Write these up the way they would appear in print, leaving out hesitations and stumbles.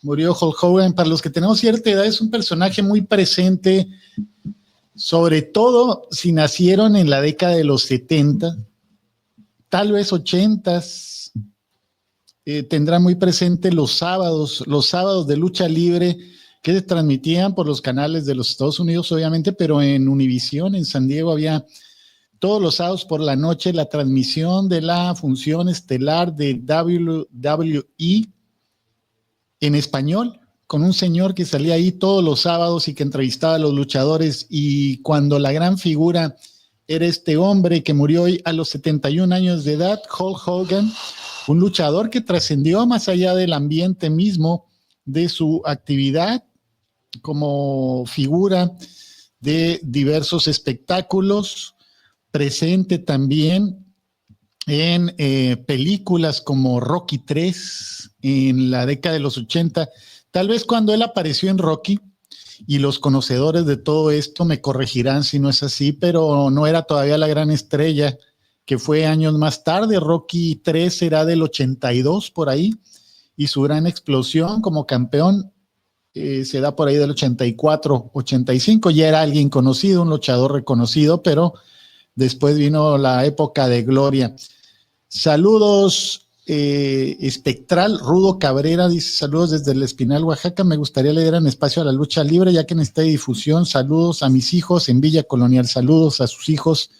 Murió Hulk Hogan. Para los que tenemos cierta edad, es un personaje muy presente, sobre todo si nacieron en la década de los 70, tal vez 80s. Tendrá muy presente los sábados de lucha libre que se transmitían por los canales de los Estados Unidos, obviamente, pero en Univisión, en San Diego, había todos los sábados por la noche la transmisión de la función estelar de WWE en español, con un señor que salía ahí todos los sábados y que entrevistaba a los luchadores, y cuando la gran figura era este hombre que murió hoy a los 71 años de edad, Hulk Hogan, un luchador que trascendió más allá del ambiente mismo de su actividad como figura de diversos espectáculos, presente también en películas como Rocky 3 en la década de los 80, tal vez cuando él apareció en Rocky, y los conocedores de todo esto me corregirán si no es así, pero no era todavía la gran estrella que fue años más tarde. Rocky 3 era del 82 por ahí, y su gran explosión como campeón se da por ahí del 84, 85, ya era alguien conocido, un luchador reconocido, pero después vino la época de gloria. Saludos, Espectral, Rudo Cabrera dice: saludos desde el Espinal, Oaxaca, me gustaría le dieran espacio a la lucha libre, ya que necesita difusión. Saludos a mis hijos en Villa Colonial, saludos a sus hijos,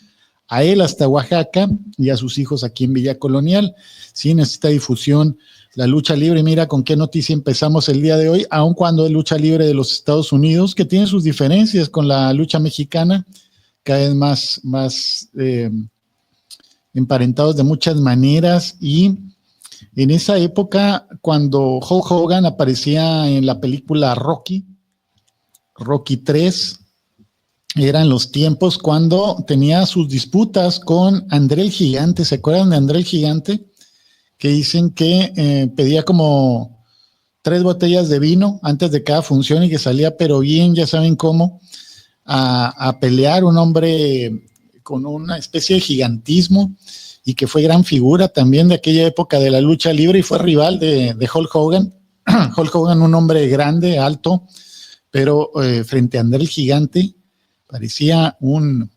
a él hasta Oaxaca y a sus hijos aquí en Villa Colonial. Sí, necesita difusión la lucha libre. Mira con qué noticia empezamos el día de hoy, aun cuando es lucha libre de los Estados Unidos, que tiene sus diferencias con la lucha mexicana, cada vez más emparentados de muchas maneras. Y en esa época, cuando Hulk Hogan aparecía en la película Rocky 3, eran los tiempos cuando tenía sus disputas con André el Gigante. ¿Se acuerdan de André el Gigante? Que dicen que pedía como 3 botellas de vino antes de cada función y que salía pero bien, ya saben cómo, a pelear, un hombre con una especie de gigantismo y que fue gran figura también de aquella época de la lucha libre y fue rival de Hulk Hogan. Hulk Hogan, un hombre grande, alto, pero frente a André el Gigante parecía un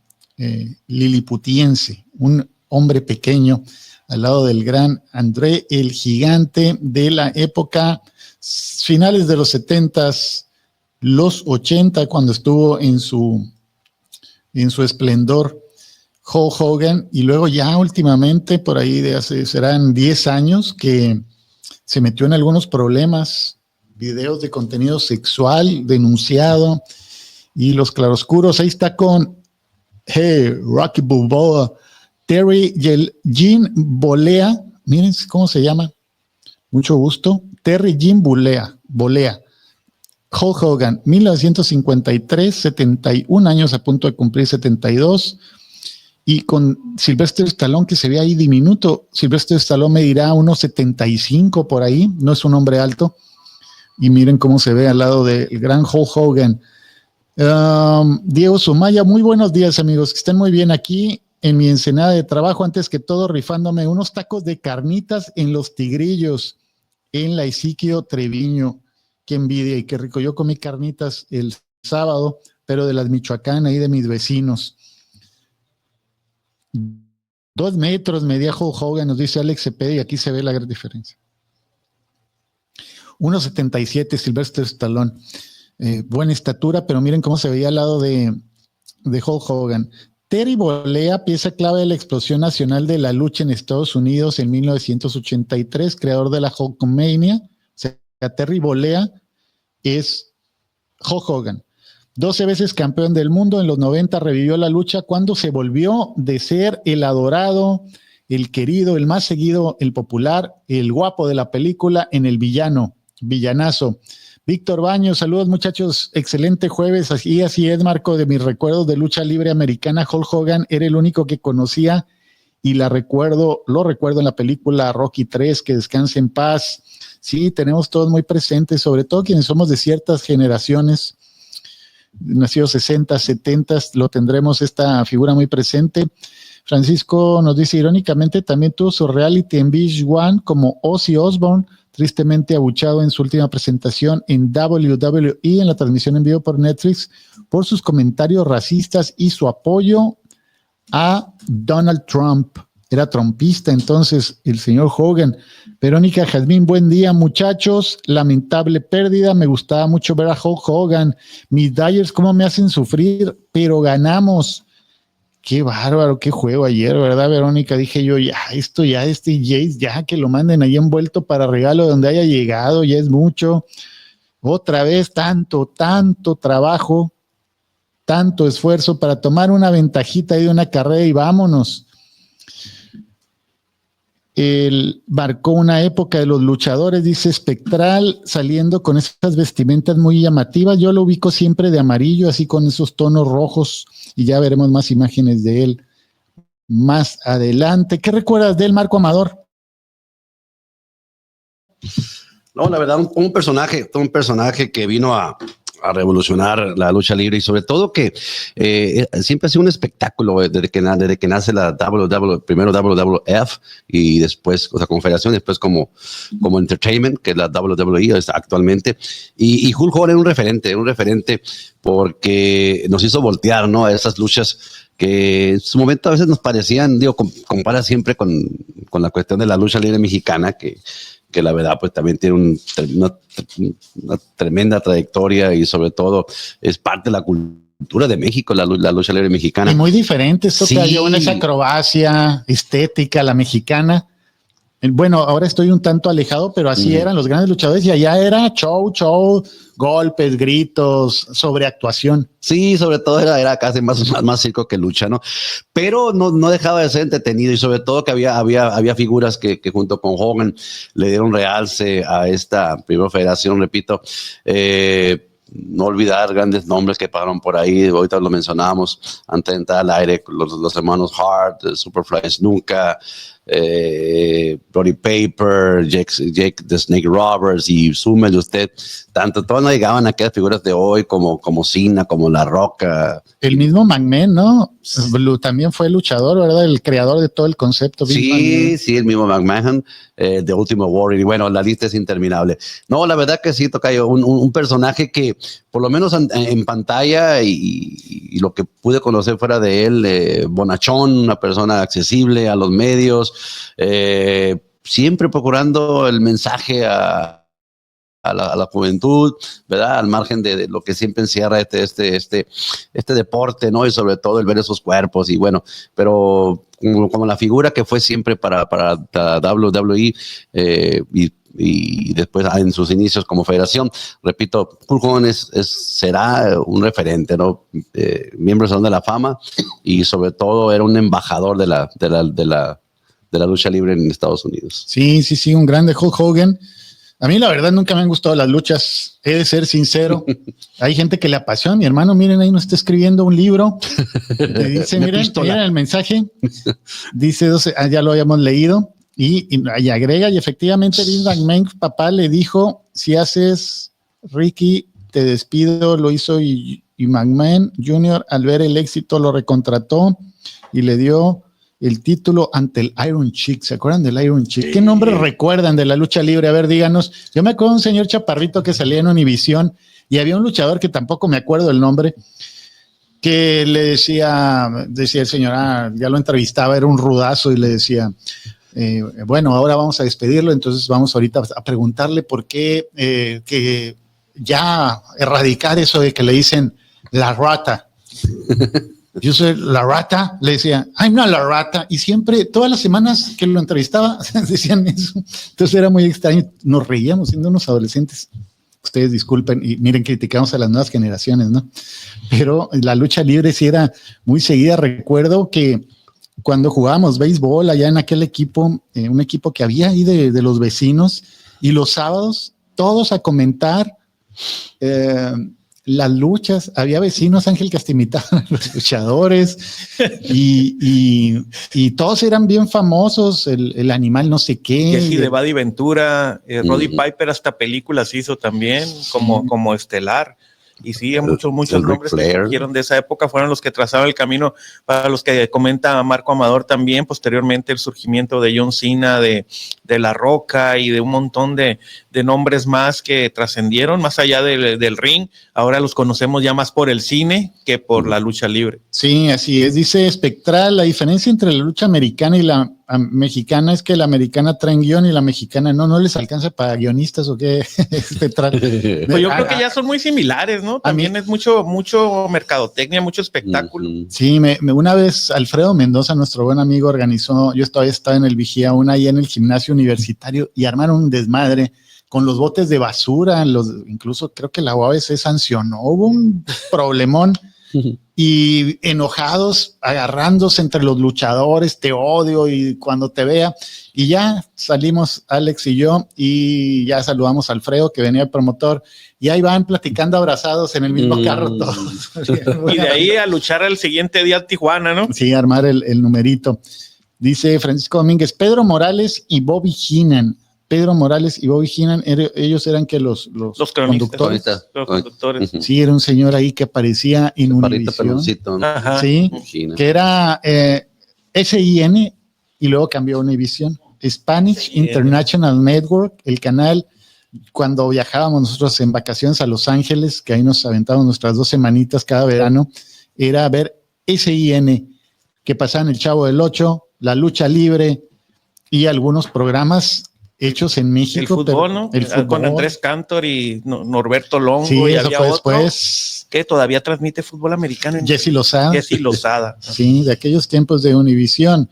liliputiense, un hombre pequeño al lado del gran André el Gigante de la época finales de los 70s, los 80, cuando estuvo en su esplendor Hulk Hogan. Y luego ya últimamente, por ahí de hace, serán 10 años, que se metió en algunos problemas, videos de contenido sexual denunciado, y los claroscuros. Ahí está con Rocky Balboa, Terry Jean Bollea, miren cómo se llama, mucho gusto, Terry Jean Bollea, Hulk Hogan, 1953, 71 años, a punto de cumplir 72, y con Sylvester Stallone, que se ve ahí diminuto. Sylvester Stallone medirá unos 75 por ahí, no es un hombre alto, y miren cómo se ve al lado del gran Hulk Hogan. Diego Sumaya, muy buenos días, amigos, que estén muy bien aquí en mi Ensenada de trabajo. Antes que todo, rifándome unos tacos de carnitas en Los Tigrillos, en la Isiquio Treviño. Qué envidia y qué rico. Yo comí carnitas el sábado, pero de las Michoacán, ahí de mis vecinos. 2 metros medía Hulk Hogan, nos dice Alex Cepeda, y aquí se ve la gran diferencia. 1.77 Sylvester Stallone. Buena estatura, pero miren cómo se veía al lado de Hulk Hogan. Terry Bollea, pieza clave de la explosión nacional de la lucha en Estados Unidos en 1983, creador de la Hulkamania. O sea, Terry Bollea es Hulk Hogan. 12 veces campeón del mundo, en los 90 revivió la lucha cuando se volvió de ser el adorado, el querido, el más seguido, el popular, el guapo de la película, en el villanazo. Víctor Baños, saludos muchachos, excelente jueves. Así es, Marco, de mis recuerdos de lucha libre americana, Hulk Hogan era el único que conocía y lo recuerdo en la película Rocky 3, que descanse en paz. Sí, tenemos todos muy presentes, sobre todo quienes somos de ciertas generaciones, nacidos 60, 70, lo tendremos esta figura muy presente. Francisco nos dice, irónicamente, también tuvo su reality en VH1 como Ozzy Osbourne, tristemente abuchado en su última presentación en WWE, en la transmisión en vivo por Netflix, por sus comentarios racistas y su apoyo a Donald Trump. Era trumpista entonces el señor Hogan. Verónica Jazmín, buen día muchachos, lamentable pérdida, me gustaba mucho ver a Hulk Hogan, mis Dyers cómo me hacen sufrir, pero ganamos. Qué bárbaro, qué juego ayer, ¿verdad, Verónica? Dije yo, este Jace, ya que lo manden ahí envuelto para regalo donde haya llegado, ya es mucho. Otra vez tanto trabajo, tanto esfuerzo para tomar una ventajita ahí de una carrera y vámonos. Él marcó una época de los luchadores, dice Espectral, saliendo con esas vestimentas muy llamativas. Yo lo ubico siempre de amarillo, así con esos tonos rojos, y ya veremos más imágenes de él más adelante. ¿Qué recuerdas de él, Marco Amador? No, la verdad, un personaje que vino a revolucionar la lucha libre y sobre todo que siempre ha sido un espectáculo desde que nace la primero WWF y después, o sea, Confederación, después como Entertainment, que es la WWE actualmente. Y Hulk Hogan era un referente porque nos hizo voltear, ¿no? A esas luchas que en su momento a veces nos parecían, compara siempre con la cuestión de la lucha libre mexicana, que la verdad pues también tiene una tremenda trayectoria y sobre todo es parte de la cultura de México, la lucha libre mexicana. Y muy diferente, esto sí. cayó en esa acrobacia estética, la mexicana. Bueno, ahora estoy un tanto alejado, pero así eran los grandes luchadores y allá era show, golpes, gritos, sobreactuación. Sí, sobre todo era casi más circo que lucha, ¿no? Pero no dejaba de ser entretenido y sobre todo que había figuras que junto con Hogan le dieron realce a esta primera federación, repito. No olvidar grandes nombres que pasaron por ahí, ahorita lo mencionábamos antes de entrar al aire, los hermanos Hart, Superfly Snuka, Brody Paper, Jake the Snake Roberts, y súmele usted, todos no llegaban a aquellas figuras de hoy como Cena, como La Roca. El mismo McMahon, ¿no? También fue luchador, ¿verdad? El creador de todo el concepto. Sí, el mismo McMahon, The Ultimate Warrior, y bueno, la lista es interminable. No, la verdad que sí, Tocayo, un personaje que por lo menos en pantalla y lo que pude conocer fuera de él, bonachón, una persona accesible a los medios, siempre procurando el mensaje a la juventud, ¿verdad? Al margen de lo que siempre encierra este deporte, ¿no? Y sobre todo el ver esos cuerpos y bueno, pero como la figura que fue siempre para WWE y después en sus inicios como federación, repito, Hulk Hogan será un referente, ¿no? Miembro del Salón de la Fama y sobre todo era un embajador de la lucha libre en Estados Unidos. Sí, un grande Hulk Hogan. A mí la verdad nunca me han gustado las luchas, he de ser sincero. Hay gente que le apasiona. Mi hermano, miren, ahí nos está escribiendo un libro. Dice, miren el mensaje. Dice, ya lo habíamos leído. Y agrega, y efectivamente Vince McMahon, papá, le dijo, si haces Ricky, te despido. Lo hizo y McMahon Jr. al ver el éxito lo recontrató y le dio el título ante el Iron Sheik. ¿Se acuerdan del Iron Sheik? Sí. ¿Qué nombres recuerdan de la lucha libre? A ver, díganos. Yo me acuerdo de un señor chaparrito que salía en Univisión y había un luchador que tampoco me acuerdo el nombre, que le decía el señor, ya lo entrevistaba, era un rudazo y le decía, bueno, ahora vamos a despedirlo, entonces vamos ahorita a preguntarle por qué que ya erradicar eso de que le dicen la rata. Yo soy la rata, le decía, I'm not la rata, y siempre, todas las semanas que lo entrevistaba, decían eso. Entonces era muy extraño, nos reíamos siendo unos adolescentes. Ustedes disculpen, y miren, criticamos a las nuevas generaciones, ¿no? Pero la lucha libre sí era muy seguida. Recuerdo que cuando jugábamos béisbol allá en aquel equipo, un equipo que había ahí de los vecinos, y los sábados todos a comentar las luchas, había vecinos, Ángel Castimita, los luchadores, y todos eran bien famosos, el animal no sé qué. Jesse de Buddy Ventura, Roddy Piper hasta películas hizo también, como estelar. Y sí, muchos el nombres Ric que Flair. surgieron de esa época fueron los que trazaron el camino para los que comenta Marco Amador también, posteriormente el surgimiento de John Cena, de La Roca y de un montón de nombres más que trascendieron más allá del ring. Ahora los conocemos ya más por el cine que por la lucha libre. Sí, así es. Dice Espectral, la diferencia entre la lucha americana y la mexicana es que la americana trae guión y la mexicana no les alcanza para guionistas o qué. Espectral. Pues yo creo que ya son muy similares, ¿no? También es mucho mercadotecnia, mucho espectáculo. Sí, una vez Alfredo Mendoza, nuestro buen amigo, organizó, yo todavía estaba en el Vigía, ahí en el gimnasio universitario y armaron un desmadre con los botes de basura, incluso creo que la UABC sancionó, hubo un problemón y enojados, agarrándose entre los luchadores, te odio y cuando te vea, y ya salimos Alex y yo y ya saludamos a Alfredo que venía el promotor y ahí van platicando abrazados en el mismo carro todos. Y de ahí a luchar el siguiente día a Tijuana, ¿no? Sí, armar el numerito. Dice Francisco Domínguez, Pedro Morales y Bobby Heenan. Pedro Morales y Bobby Heenan, ellos eran que los conductores. Los conductores. Sí, era un señor ahí que aparecía en Univision. Sí, que era SIN y luego cambió a Univision. Spanish International Network, el canal, cuando viajábamos nosotros en vacaciones a Los Ángeles, que ahí nos aventábamos nuestras 2 semanitas cada verano, era ver SIN, que pasaban El Chavo del Ocho, La Lucha Libre y algunos programas hechos en México. El fútbol, ¿no? El fútbol. Con Andrés Cantor y Norberto Longo. Sí, y eso había fue otro después. que todavía transmite fútbol americano. Jesse Lozada. Jesse Lozada. Sí, de aquellos tiempos de Univision.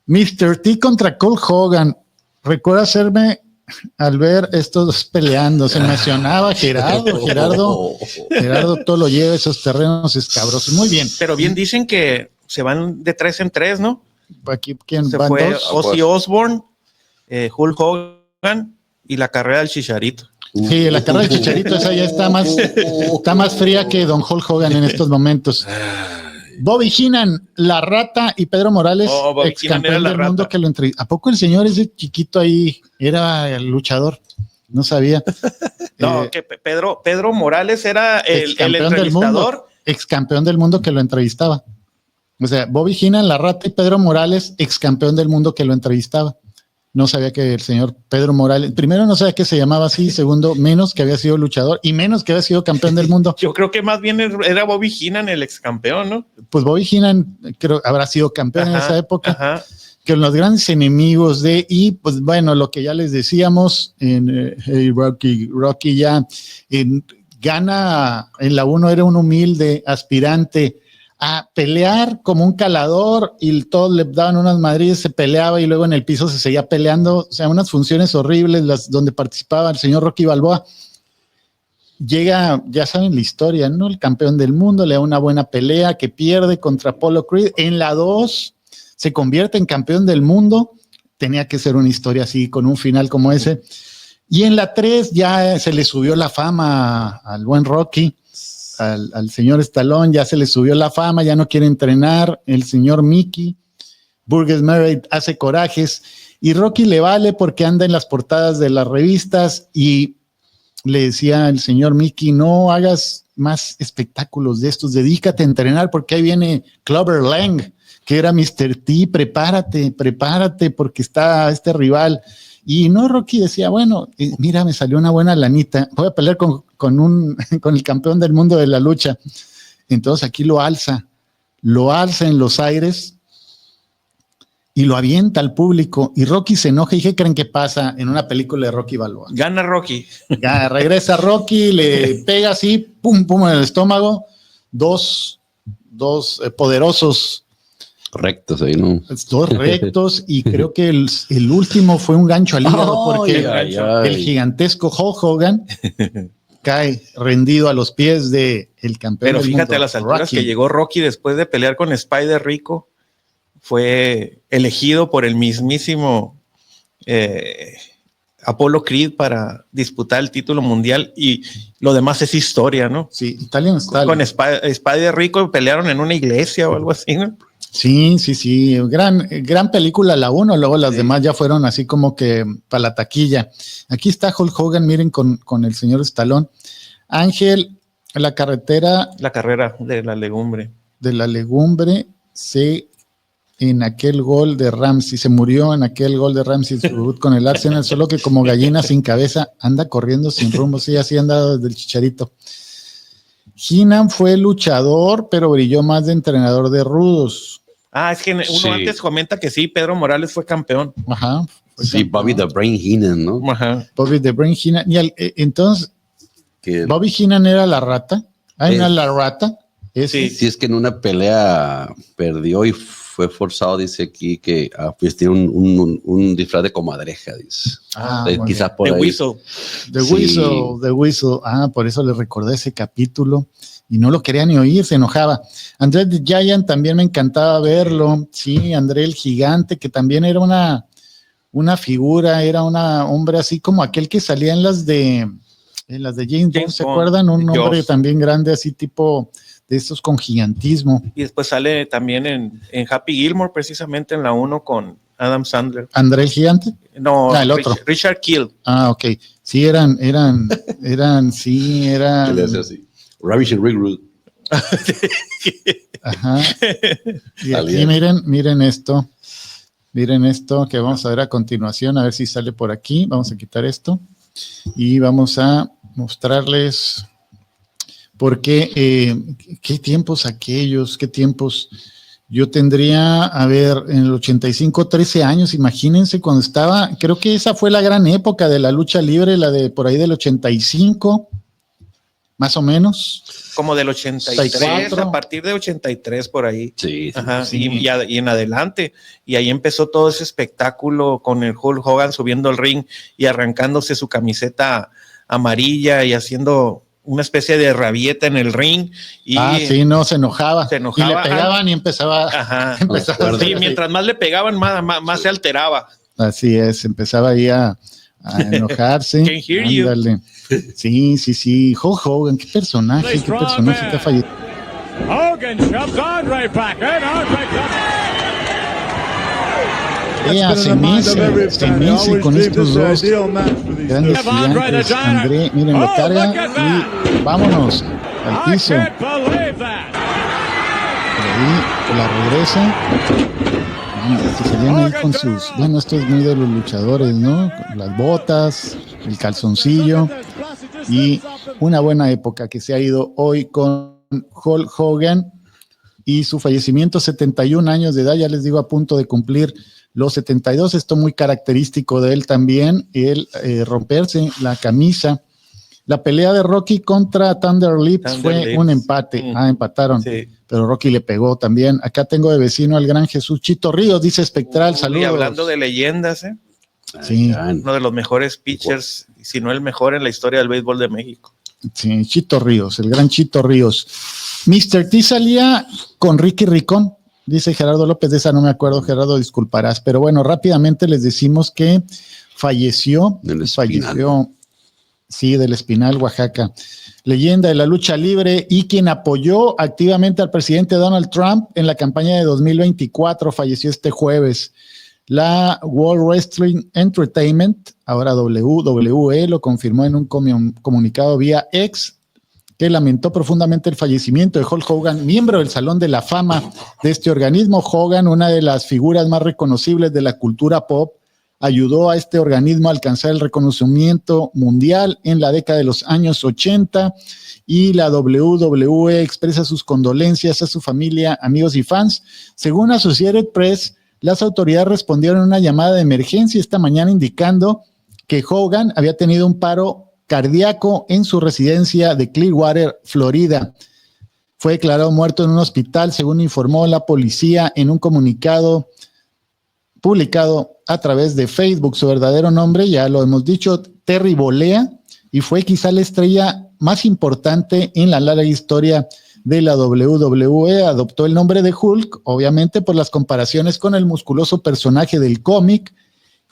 Mr. T contra Cole Hogan. Recuerdo hacerme al ver estos dos peleando. Se mencionaba Gerardo todo lo lleva esos terrenos escabrosos. Muy bien. Pero bien dicen que se van de 3 en 3, ¿no? Aquí, ¿quién se van fue? dos? Ozzy Osbourne, Hulk Hogan y la carrera del Chicharito. Sí, la carrera del Chicharito esa ya está más fría que Don Hulk Hogan en estos momentos. Bobby Heenan, La Rata y Pedro Morales, ex campeón del mundo que lo entrevistó. ¿A poco el señor ese chiquito ahí era el luchador? No sabía. No, que Pedro Morales era el entrevistador. Ex campeón del mundo que lo entrevistaba. O sea, Bobby Heenan, La Rata y Pedro Morales, ex campeón del mundo que lo entrevistaba. No sabía que el señor Pedro Morales, primero no sabía que se llamaba así, segundo, menos que había sido luchador y menos que había sido campeón del mundo. Yo creo que más bien era Bobby Heenan el ex campeón, ¿no? Pues Bobby Heenan creo habrá sido campeón en esa época, que los grandes enemigos y pues bueno, lo que ya les decíamos, Rocky ya gana en la 1, era un humilde aspirante a pelear como un calador y todos le daban unas madrillas, se peleaba y luego en el piso se seguía peleando, o sea, unas funciones horribles donde participaba el señor Rocky Balboa. Llega, ya saben la historia, ¿no? El campeón del mundo, le da una buena pelea que pierde contra Apollo Creed. En la 2 se convierte en campeón del mundo, tenía que ser una historia así, con un final como ese. Y en la 3 ya se le subió la fama al buen Rocky. Al señor Stallone ya se le subió la fama, ya no quiere entrenar, el señor Mickey, Burgess Meredith hace corajes y Rocky le vale porque anda en las portadas de las revistas y le decía el señor Mickey, no hagas más espectáculos de estos, dedícate a entrenar porque ahí viene Clubber Lang, que era Mr. T, prepárate porque está este rival. Y no, Rocky decía, bueno, mira, me salió una buena lanita, voy a pelear con el campeón del mundo de la lucha. Entonces aquí lo alza en los aires y lo avienta al público. Y Rocky se enoja. ¿Y qué creen que pasa en una película de Rocky Balboa? Gana Rocky. Regresa Rocky, le pega así, pum, pum en el estómago. Dos poderosos rectos ahí, ¿no? 2 rectos y creo que el último fue un gancho al hígado porque el gigantesco Hulk Hogan cae rendido a los pies del campeón. Pero del fíjate mundo, a las alturas Rocky. Que llegó Rocky después de pelear con Spider Rico, fue elegido por el mismísimo Apollo Creed para disputar el título mundial y lo demás es historia, ¿no? Sí, Italian Style. Con Spider Rico pelearon en una iglesia o algo así, ¿no? Sí. Gran película la 1, luego las demás ya fueron así como que para la taquilla. Aquí está Hulk Hogan, miren con el señor Stallone. Ángel, La carretera La carrera de la legumbre. de la legumbre en aquel gol de Ramsey, se murió en aquel gol de Ramsey su debut con el Arsenal, solo que como gallina sin cabeza anda corriendo sin rumbo, sí, así anda desde el Chicharito. Heenan fue luchador, pero brilló más de entrenador de rudos. Es que uno antes comenta que sí, Pedro Morales fue campeón. Ajá. Sí, Bobby the Brain Heenan, ¿no? Ajá. Bobby the Brain Heenan. Y entonces, Bobby Heenan era la rata. ¿No la rata? Sí. Sí, es que en una pelea perdió y fue forzado, dice aquí, que vestir un disfraz de comadreja, dice. Quizás por ahí. The Whistle. Por eso le recordé ese capítulo y no lo quería ni oír, se enojaba. André the Giant también me encantaba verlo. Sí, André el Gigante, que también era una figura, era un hombre así como aquel que salía en las de James Bond, ¿se acuerdan? Un hombre también grande, así tipo de estos con gigantismo. Y después sale también en Happy Gilmore, precisamente en la 1 con Adam Sandler. ¿André el Gigante? No, el otro. Richard Kiel. Ok. Sí, eran. ¿Qué le hace así? Ravish and Rick Rude. Ajá. Y aquí miren esto. Miren esto que vamos a ver a continuación, a ver si sale por aquí. Vamos a quitar esto y vamos a mostrarles porque qué tiempos aquellos, qué tiempos. Yo tendría, en el 85, 13 años, imagínense cuando estaba, creo que esa fue la gran época de la lucha libre, la de por ahí del 85, más o menos. Como del 83, 64. a partir de 83 por ahí. Sí. Ajá, sí. Y en adelante. Y ahí empezó todo ese espectáculo con el Hulk Hogan subiendo al ring y arrancándose su camiseta amarilla y haciendo una especie de rabieta en el ring. Y sí, no, se enojaba. Se enojaba. Y le pegaban y empezaba. Ajá. Sí, mientras más le pegaban, más se alteraba. Así es, empezaba ahí a enojarse. Can't hear you. Ándale. Sí. Hulk Hogan, qué personaje que ha fallecido. Hogan shoves Andre back and Andre Se me con estos dos grandes gigantes. André, miren, lo carga y vámonos al piso. Por ahí la regresa. Que salían ahí con sus, bueno, esto es muy de los luchadores, ¿no? Las botas, el calzoncillo y una buena época que se ha ido hoy con Hulk Hogan y su fallecimiento, 71 años de edad, ya les digo, a punto de cumplir los 72, esto muy característico de él también, el romperse la camisa. La pelea de Rocky contra Thunder Lips fue un empate. Empataron. Sí. Pero Rocky le pegó también. Acá tengo de vecino al gran Jesús Chito Ríos, dice Espectral, saludos. Y hablando de leyendas, Sí. Uno de los mejores pitchers, si no el mejor en la historia del béisbol de México. Sí, Chito Ríos, el gran Chito Ríos. Mr. T salía con Ricky Ricón, dice Gerardo López, de esa no me acuerdo, Gerardo, disculparás. Pero bueno, rápidamente les decimos que falleció. Sí, del Espinal, Oaxaca. Leyenda de la lucha libre y quien apoyó activamente al presidente Donald Trump en la campaña de 2024, falleció este jueves. La World Wrestling Entertainment, ahora WWE, lo confirmó en un comunicado vía X, que lamentó profundamente el fallecimiento de Hulk Hogan, miembro del Salón de la Fama de este organismo. Hogan, una de las figuras más reconocibles de la cultura pop, ayudó a este organismo a alcanzar el reconocimiento mundial en la década de los años 80 y la WWE expresa sus condolencias a su familia, amigos y fans. Según Associated Press, las autoridades respondieron a una llamada de emergencia esta mañana indicando que Hogan había tenido un paro cardíaco en su residencia de Clearwater, Florida. Fue declarado muerto en un hospital, según informó la policía en un comunicado publicado a través de Facebook. Su verdadero nombre, ya lo hemos dicho, Terry Bollea, y fue quizá la estrella más importante en la larga historia de la WWE. Adoptó el nombre de Hulk, obviamente por las comparaciones con el musculoso personaje del cómic,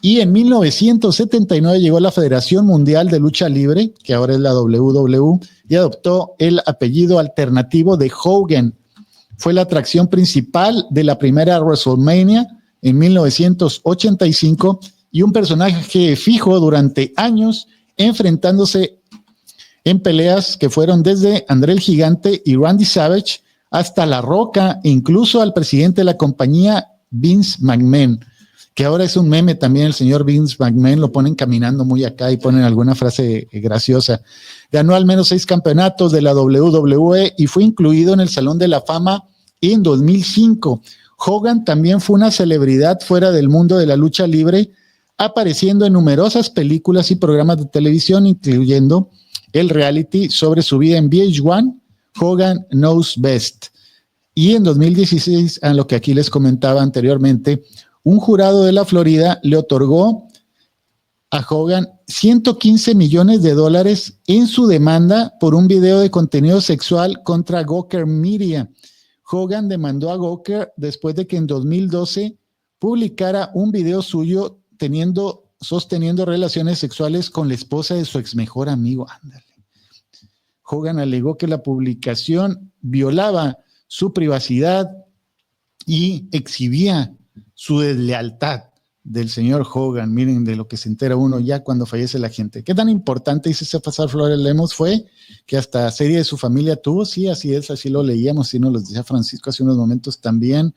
y en 1979 llegó a la Federación Mundial de Lucha Libre, que ahora es la WWE, y adoptó el apellido alternativo de Hogan. Fue la atracción principal de la primera WrestleMania en 1985 y un personaje fijo durante años, enfrentándose en peleas que fueron desde André el Gigante y Randy Savage hasta La Roca, e incluso al presidente de la compañía, Vince McMahon, que ahora es un meme también, el señor Vince McMahon, lo ponen caminando muy acá y ponen alguna frase graciosa. Ganó al menos 6 campeonatos de la WWE y fue incluido en el Salón de la Fama en 2005. Hogan también fue una celebridad fuera del mundo de la lucha libre, apareciendo en numerosas películas y programas de televisión, incluyendo el reality sobre su vida en VH1, Hogan Knows Best. Y en 2016, a lo que aquí les comentaba anteriormente, un jurado de la Florida le otorgó a Hogan $115 millones en su demanda por un video de contenido sexual contra Gawker Media. Hogan demandó a Gawker después de que en 2012 publicara un video suyo sosteniendo relaciones sexuales con la esposa de su ex mejor amigo. Ándale. Hogan alegó que la publicación violaba su privacidad y exhibía su deslealtad del señor Hogan. Miren de lo que se entera uno ya cuando fallece la gente. ¿Qué tan importante, dice César Flores Lemos, fue que hasta serie de su familia tuvo? Sí, así es, así lo leíamos, sí nos lo decía Francisco hace unos momentos también.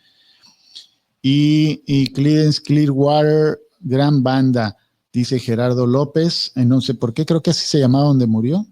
Y Creedence Clearwater, gran banda, dice Gerardo López. No sé por qué, creo que así se llamaba donde murió.